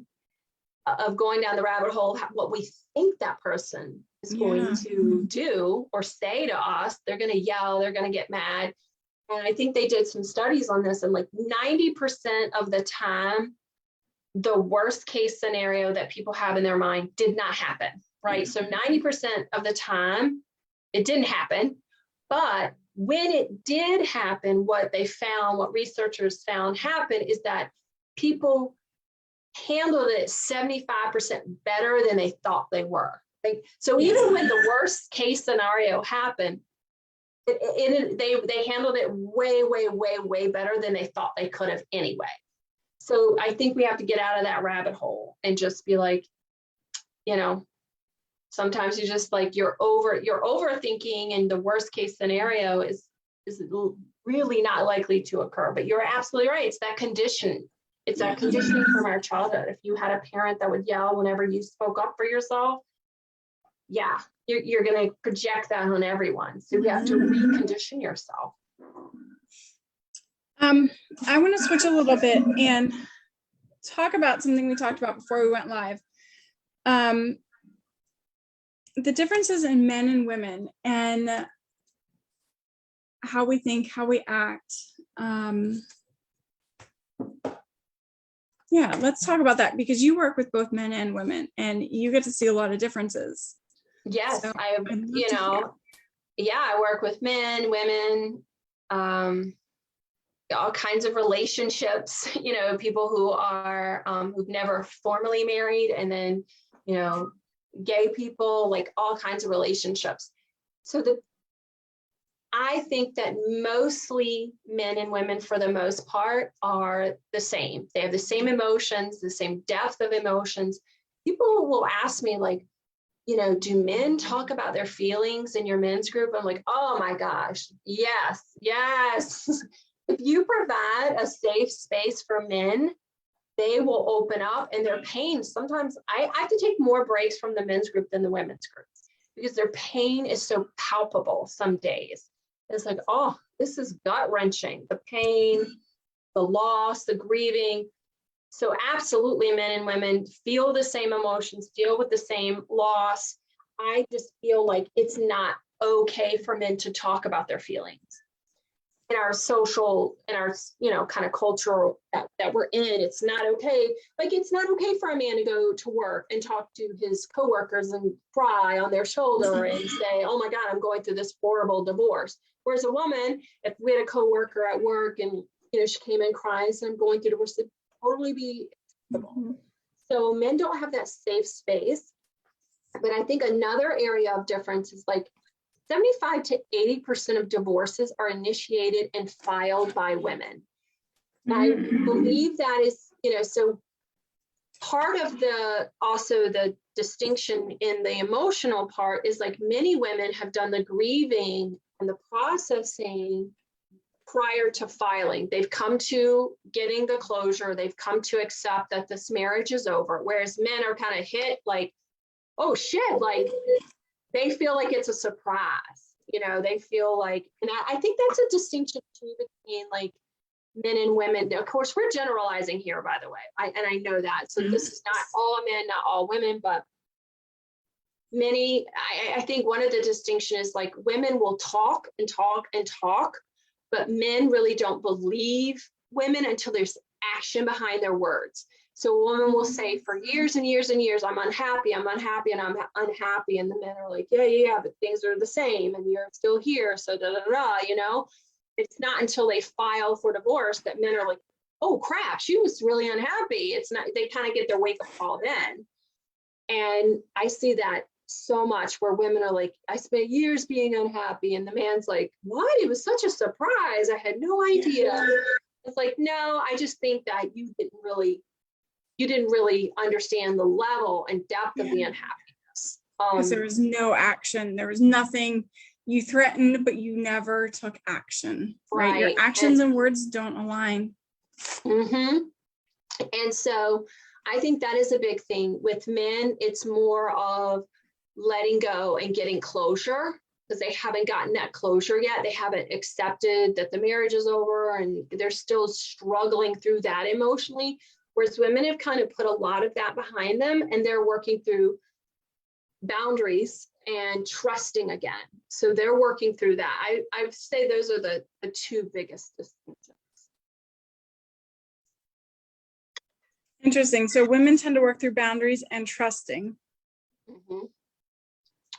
of going down the rabbit hole, what we think that person is going to do or say to us. They're going to yell, they're going to get mad. And I think they did some studies on this, and like 90% of the time, the worst case scenario that people have in their mind did not happen, right? So 90% of the time, it didn't happen. But when it did happen, what researchers found happened is that people handled it 75% better than they thought they were. So even when the worst case scenario happened, they handled it way, way, way, way better than they thought they could have anyway. So I think we have to get out of that rabbit hole and just be like, sometimes you just like, you're overthinking, and the worst case scenario is really not likely to occur. But you're absolutely right. It's that condition. It's that conditioning from our childhood. If you had a parent that would yell whenever you spoke up for yourself, you're going to project that on everyone. So you have to recondition yourself. I want to switch a little bit and talk about something we talked about before we went live. The differences in men and women and how we think, how we act. Let's talk about that, because you work with both men and women and you get to see a lot of differences. Yes, so I work with men, women, all kinds of relationships, people who are, who've never formally married, and then, gay people, like all kinds of relationships. So I think that mostly men and women, for the most part, are the same. They have the same emotions, the same depth of emotions. People will ask me, like, do men talk about their feelings in your men's group? I'm like, oh my gosh, yes. If you provide a safe space for men, they will open up, and their pain, sometimes I have to take more breaks from the men's group than the women's group, because their pain is so palpable some days. It's like, oh, this is gut-wrenching, the pain, the loss, the grieving. So absolutely, men and women feel the same emotions, deal with the same loss. I just feel like it's not okay for men to talk about their feelings. In our social, in our, kind of culture that we're in, it's not okay. Like, it's not okay for a man to go to work and talk to his coworkers and cry on their shoulder and say, oh my God, I'm going through this horrible divorce. Whereas a woman, if we had a coworker at work and, she came in crying, so I'm going through divorce, it'd totally be acceptable. So men don't have that safe space. But I think another area of difference is like 75 to 80% of divorces are initiated and filed by women. And I believe that is, so part of the distinction in the emotional part is like many women have done the grieving and the processing prior to filing. They've come to getting the closure. They've come to accept that this marriage is over. Whereas men are kind of hit like, oh shit, like they feel like it's a surprise. They feel like, and I think that's a distinction too between like men and women. Of course, we're generalizing here, by the way. I know that. So this is not all men, not all women, but I think one of the distinctions is like women will talk and talk and talk, but men really don't believe women until there's action behind their words. So a woman will say for years and years and years, I'm unhappy, and I'm unhappy. And the men are like, yeah, but things are the same and you're still here. So it's not until they file for divorce that men are like, oh crap, she was really unhappy. It's not, they kind of get their wake up call then. And I see that so much where women are like, I spent years being unhappy. And the man's like, what? It was such a surprise. I had no idea. Yeah. It's like, no, I just think that you didn't really understand the level and depth of the unhappiness. Because there was no action. There was nothing. You threatened, but you never took action, right? Your actions and words don't align. Mm-hmm. And so I think that is a big thing. With men, it's more of letting go and getting closure, because they haven't gotten that closure yet. They haven't accepted that the marriage is over, and they're still struggling through that emotionally. Whereas women have kind of put a lot of that behind them, and they're working through boundaries and trusting again. So they're working through that. I say those are the two biggest distinctions. Interesting. So women tend to work through boundaries and trusting. Mm-hmm.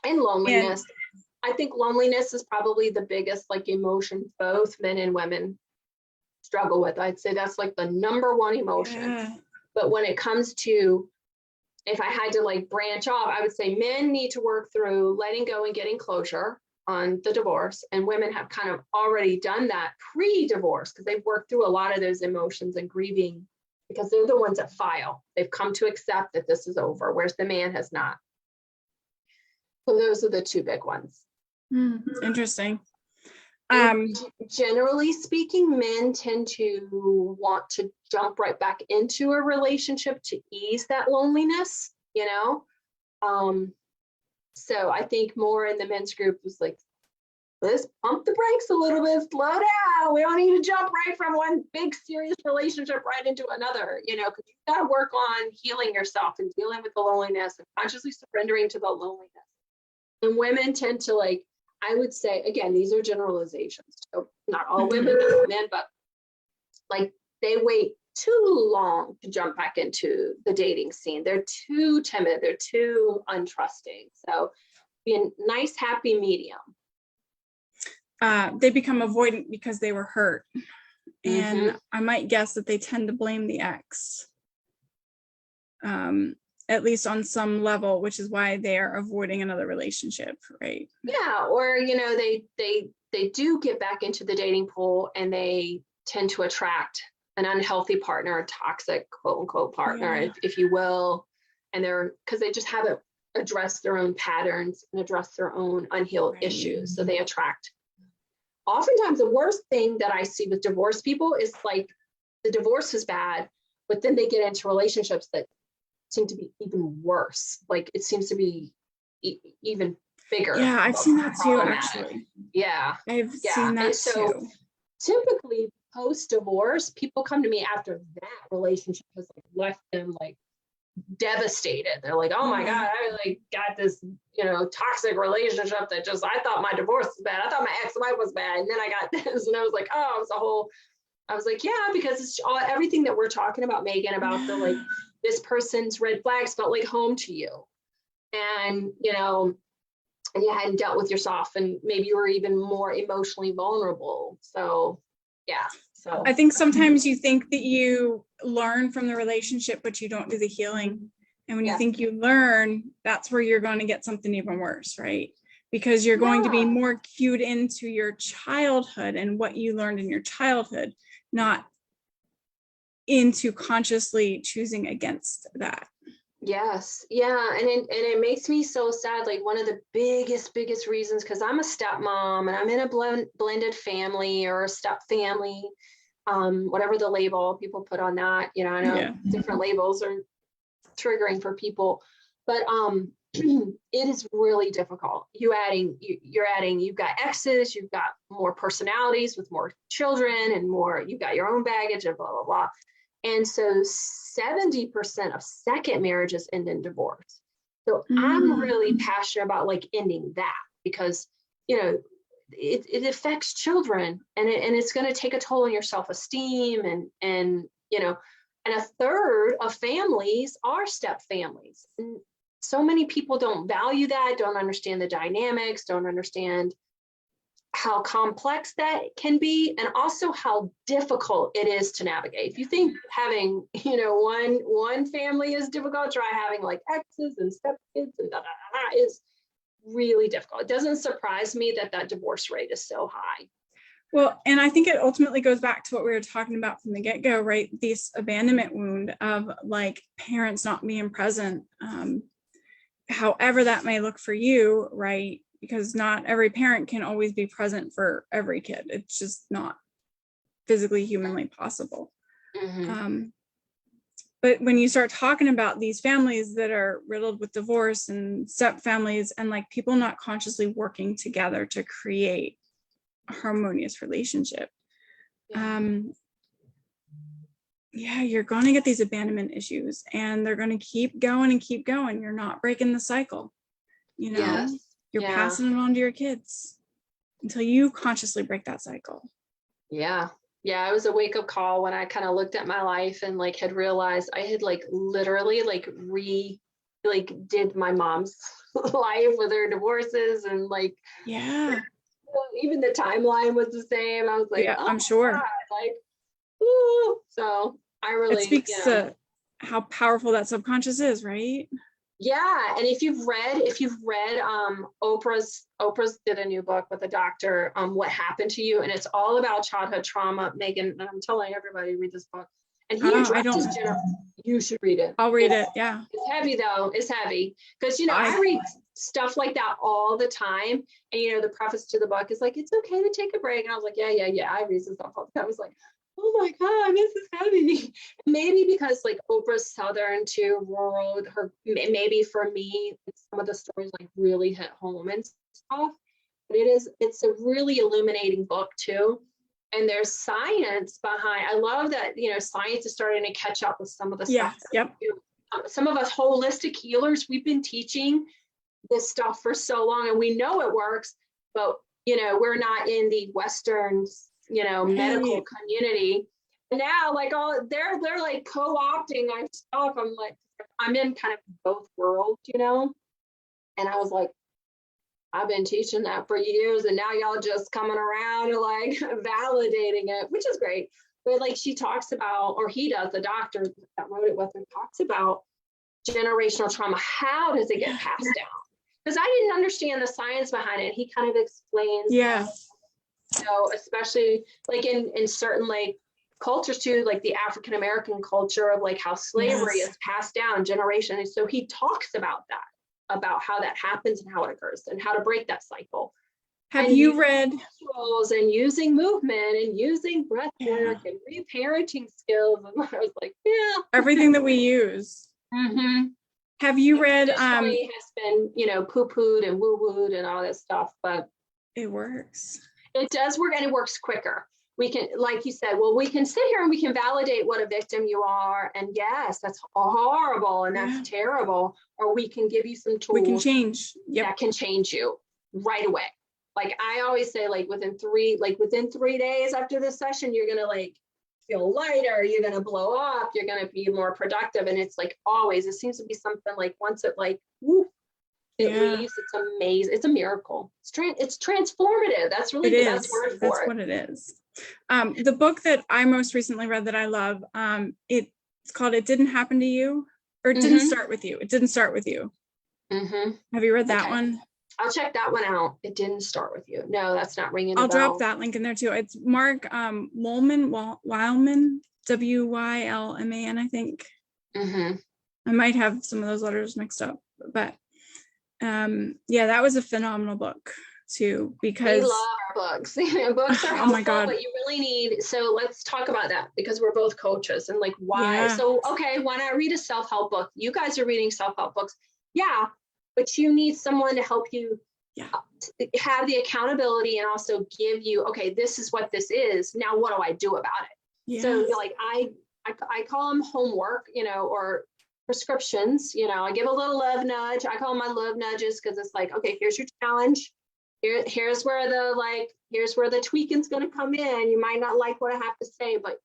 And loneliness. I think loneliness is probably the biggest like emotion both men and women struggle with. I'd say that's like the number one emotion. Yeah. But when it comes to, if I had to like branch off, I would say men need to work through letting go and getting closure on the divorce. And women have kind of already done that pre-divorce because they've worked through a lot of those emotions and grieving, because they're the ones that file. They've come to accept that this is over, whereas the man has not. So those are the two big ones. Interesting. Generally speaking, men tend to want to jump right back into a relationship to ease that loneliness, So I think more in the men's group is like, let's pump the brakes a little bit, slow down. We don't need to jump right from one big serious relationship right into another, because you've got to work on healing yourself and dealing with the loneliness and consciously surrendering to the loneliness. And women tend to like, I would say, again, these are generalizations. So not all women, men, but like they wait too long to jump back into the dating scene. They're too timid. They're too untrusting. So be a nice, happy medium. They become avoidant because they were hurt. And I might guess that they tend to blame the ex, at least on some level, which is why they are avoiding another relationship, right? Yeah, or, they do get back into the dating pool and they tend to attract an unhealthy partner, a toxic, quote unquote, partner, if you will. And because they just haven't addressed their own patterns and addressed their own unhealed issues. So they attract. Oftentimes, the worst thing that I see with divorced people is like the divorce is bad, but then they get into relationships that seem to be even worse. Like it seems to be even bigger. Yeah, I've seen that too, actually. Yeah. I've seen that so too. Typically post-divorce, people come to me after that relationship has like left them like devastated. They're like, oh my God, I like got this, toxic relationship that just, I thought my divorce was bad. I thought my ex-wife was bad. And then I got this and I was like, I was like, yeah, because it's all, everything that we're talking about, Megan, about the like, this person's red flags felt like home to you. And, and you hadn't dealt with yourself and maybe you were even more emotionally vulnerable. So, yeah. So I think sometimes you think that you learn from the relationship, but you don't do the healing. And when you think you learn, that's where you're going to get something even worse, right? Because you're going to be more cued into your childhood and what you learned in your childhood, not into consciously choosing against that. Yes. Yeah. And it makes me so sad. Like one of the biggest reasons, because I'm a stepmom and I'm in a blended family or a step family, whatever the label people put on that, I know different labels are triggering for people, But it is really difficult. You've got exes, you've got more personalities with more children and more, you've got your own baggage and blah, blah, blah. And so 70% of second marriages end in divorce. So I'm really passionate about like ending that, because, you know, it affects children, and it's going to take a toll on your self-esteem, and, you know, and a third of families are step families. And so many people don't value that, don't understand the dynamics, don't understand how complex that can be, and also how difficult it is to navigate. If you think having, you know, one family is difficult, try having like exes and stepkids and is really difficult. It doesn't surprise me that divorce rate is so high. Well, and I think it ultimately goes back to what we were talking about from the get-go, right? This abandonment wound of like parents not being present, however that may look for you, right? Because not every parent can always be present for every kid. It's just not physically, humanly possible. But when you start talking about these families that are riddled with divorce and step families, and like people not consciously working together to create a harmonious relationship, you're going to get these abandonment issues, and they're going to keep going and keep going. You're not breaking the cycle, you know. You're passing it on to your kids until you consciously break that cycle. Yeah, it was a wake-up call when I kind of looked at my life and like had realized I had like literally like did my mom's life with her divorces, and like even the timeline was the same. I was like, oh, I'm sure. God, like, ooh. So I really, it speaks to how powerful that subconscious is, right? Yeah. And if you've read Oprah's did a new book with a doctor, What Happened to You, and it's all about childhood trauma. Megan, and I'm telling everybody to read this book. And he addresses you should read it. I'll read it. Yeah. It's heavy though. It's heavy. Because, you know, I read stuff like that all the time. And, you know, the preface to the book is like, it's okay to take a break. And I was like, yeah. I read some stuff all the time. I was like, oh my God, this is heavy. Maybe because like Oprah's Southern to rural, maybe for me, some of the stories like really hit home and stuff. But it's a really illuminating book too. And there's science behind. I love that, you know, science is starting to catch up with some of the stuff. Some of us holistic healers, we've been teaching this stuff for so long, and we know it works, but you know, we're not in the Western, you know, medical community. And now like they're like co-opting our stuff. I'm like, I'm in kind of both worlds, you know? And I was like, I've been teaching that for years, and now y'all just coming around and like validating it, which is great. But like she talks about, or he does, the doctor that wrote it with her talks about generational trauma. How does it get passed down? Because I didn't understand the science behind it. He kind of explains. Yeah. You know, especially like in certain like cultures too, like the African American culture of like how slavery is passed down generation. And so he talks about that, about how that happens and how it occurs and how to break that cycle. Have you read and using movement and using breath work and reparenting skills? And I was like, everything that we use. Have you read has been, you know, poo-pooed and woo-wooed and all this stuff, but it works. It does work, and it works quicker. We can, like you said, well, we can sit here and we can validate what a victim you are. And yes, that's horrible and that's terrible. Or we can give you some tools. We can change. That can change you right away. Like I always say, like within 3 days after this session, you're going to like feel lighter, you're going to blow up, you're going to be more productive. And it's like always, it seems to be something like once it like, whoop, it leaves, it's amazing. It's a miracle. It's transformative. That's really the best word for it. That's what it is. The book that I most recently read that I love, it's called It Didn't Happen to You, or It Didn't Start With You. It Didn't Start With You. Have you read that one? I'll check that one out. It Didn't Start With You. No, that's not ringing a bell. I'll drop that link in there too. It's Mark Wylman, Wylman, Wylman, I think. I might have some of those letters mixed up, but that was a phenomenal book too, because we love our books. Books are helpful, but you really need, so let's talk about that, because we're both coaches and like why. So okay, when I read a self-help book, you guys are reading self-help books, Yeah, but you need someone to help you Yeah. have the accountability and also give you, okay, this is what this is. Now, what do I do about it? Yeah. So like I call them homework, or prescriptions, I give a little love nudge. I call them my love nudges because it's like, okay, here's your challenge. Here's where the tweaking's going to come in. You might not like what I have to say, but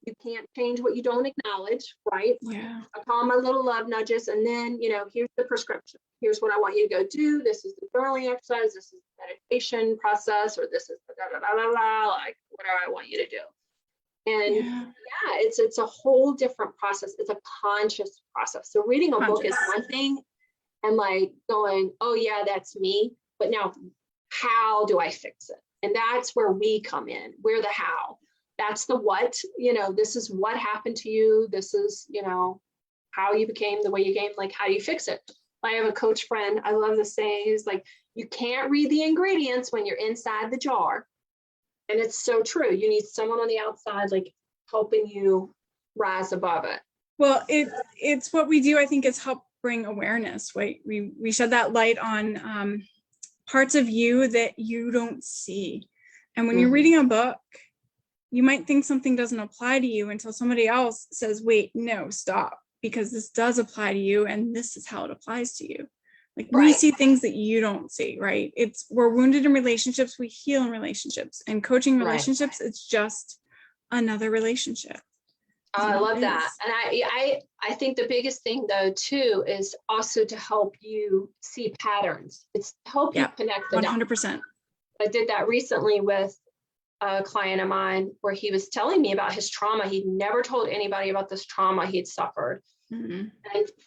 you can't change what you don't acknowledge, right? Yeah. I call them my little love nudges. And then, here's the prescription. Here's what I want you to go do. This is the journaling exercise. This is the meditation process, or this is the like whatever I want you to do. And it's a whole different process. It's a conscious process. So reading a book is one thing, and like going, oh yeah, that's me. But now, how do I fix it? And that's where we come in. We're the how. That's the what. This is what happened to you. This is, how you became the way you became. Like, how do you fix it? I have a coach friend. I love this saying. He's like, you can't read the ingredients when you're inside the jar. And it's so true. You need someone on the outside, like helping you rise above it. Well, it's what we do. I think is help bring awareness. Right? We shed that light on parts of you that you don't see. And when you're reading a book, you might think something doesn't apply to you until somebody else says, wait, no, stop, because this does apply to you. And this is how it applies to you. Like we see things that you don't see, right? We're wounded in relationships. We heal in relationships, and coaching relationships. It's just another relationship. Oh, I love that. And I think the biggest thing though, too, is also to help you see patterns. It's to help you connect the 100%. I did that recently with a client of mine where he was telling me about his trauma. He'd never told anybody about this trauma he'd suffered. And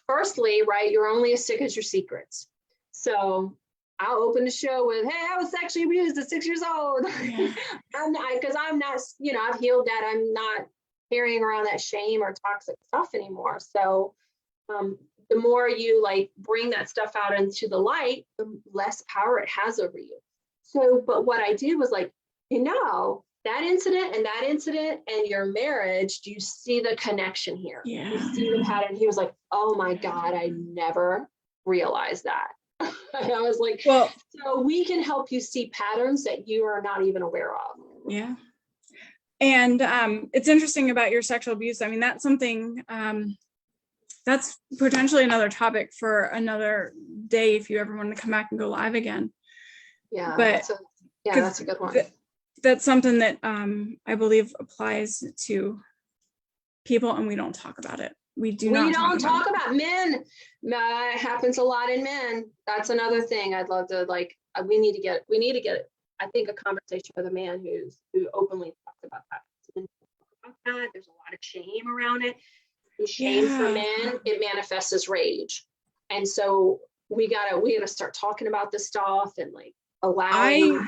firstly, right, you're only as sick as your secrets. So I'll open the show with, hey, I was sexually abused at 6 years old. Because I'm not, I've healed that. I'm not carrying around that shame or toxic stuff anymore. So the more you like bring that stuff out into the light, the less power it has over you. So, but what I did was like, that incident and your marriage, do you see the connection here? Yeah. You see the pattern? He was like, oh my God, I never realized that. And I was like, well, so we can help you see patterns that you are not even aware of. Yeah. And it's interesting about your sexual abuse. I mean, that's something that's potentially another topic for another day if you ever want to come back and go live again. Yeah, but that's a good one. That's something that I believe applies to people, and we don't talk about it. We don't talk about men. It happens a lot in men. That's another thing I'd love to we need to get I think a conversation with a man who openly talks about that. There's a lot of shame around it. And shame for men, it manifests as rage. And so we gotta start talking about this stuff and like allowing.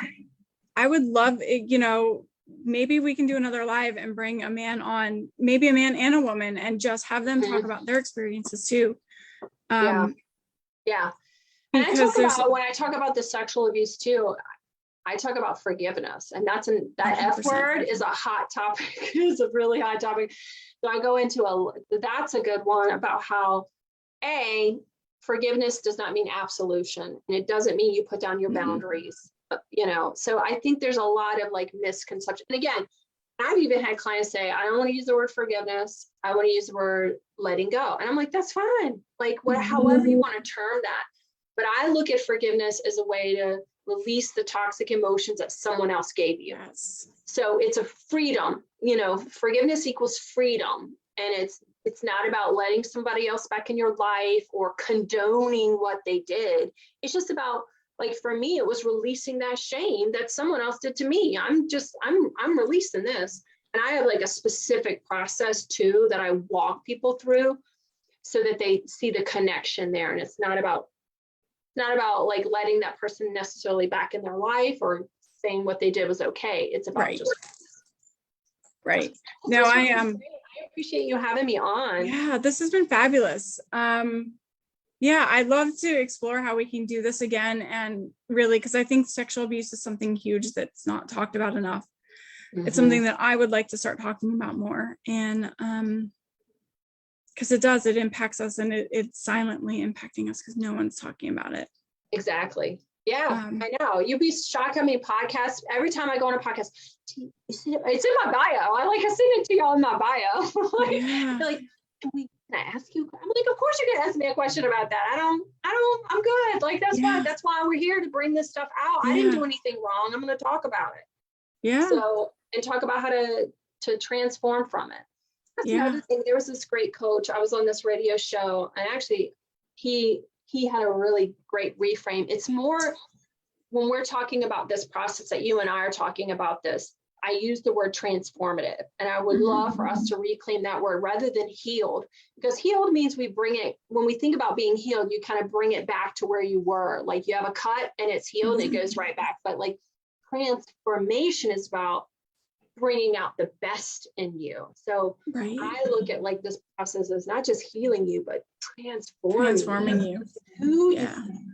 I would love it, maybe we can do another live and bring a man on, maybe a man and a woman, and just have them talk about their experiences too. Yeah. And when I talk about the sexual abuse too, I talk about forgiveness, and that 100%. F word is a hot topic. It's a really hot topic. So I go into that's a good one about how forgiveness does not mean absolution, and it doesn't mean you put down your boundaries. So I think there's a lot of like misconception. And again, I've even had clients say, I don't want to use the word forgiveness. I want to use the word letting go. And I'm like, that's fine. Like however you want to term that. But I look at forgiveness as a way to release the toxic emotions that someone else gave you. Yes. So it's a freedom, forgiveness equals freedom. And it's not about letting somebody else back in your life or condoning what they did. It's just about, like, for me, it was releasing that shame that someone else did to me. I'm releasing this. And I have like a specific process too that I walk people through so that they see the connection there. And it's not about like letting that person necessarily back in their life or saying what they did was okay. It's about right. No, I appreciate you having me on. Yeah, this has been fabulous. I'd love to explore how we can do this again, and really, because I think sexual abuse is something huge that's not talked about enough. It's something that I would like to start talking about more. And Because it does, it impacts us, and it's silently impacting us because no one's talking about it. Exactly. Yeah, I know. You'd be shocked how many podcasts, every time I go on a podcast, it's in my bio. I send it to y'all in my bio. You're like, can I ask you? I'm like, of course you can ask me a question about that. I'm good. Like, that's why we're here, to bring this stuff out. I didn't do anything wrong. I'm going to talk about it. Yeah. So, and talk about how to transform from it. That's another thing. There was this great coach. I was on this radio show, and actually he had a really great reframe. It's more, when we're talking about this process that you and I are talking about this, I use the word transformative, and I would love for us to reclaim that word rather than healed, because healed means we bring it, when we think about being healed, you kind of bring it back to where you were. Like, you have a cut and it's healed, and it goes right back. But like, transformation is about bringing out the best in you. So I look at like this process as not just healing you, but transforming you who you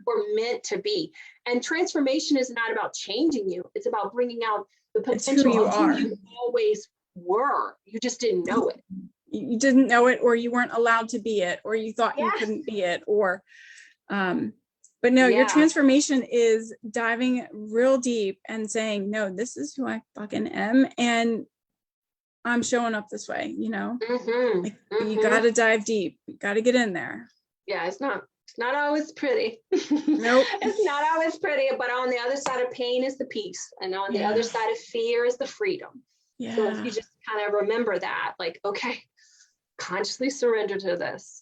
were meant to be. And transformation is not about changing you. It's about bringing out the potential of who you always were. You just didn't know it. You didn't know it, or you weren't allowed to be it, or you thought you couldn't be it, or but no, your transformation is diving real deep and saying, no, this is who I fucking am, and I'm showing up this way, you know. You got to dive deep. You got to get in there. Yeah, it's not always pretty. Nope. It's not always pretty, but on the other side of pain is the peace, and on the other side of fear is the freedom. So if you just kind of remember that, like, okay, consciously surrender to this.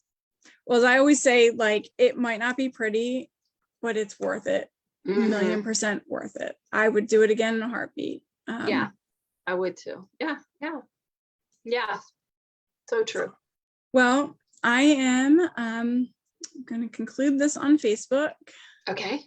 Well, as I always say, like, it might not be pretty, but it's worth it. 1,000,000% worth it. I would do it again in a heartbeat. Yeah, I would too. Yeah. So true. Well, I am going to conclude this on Facebook. Okay.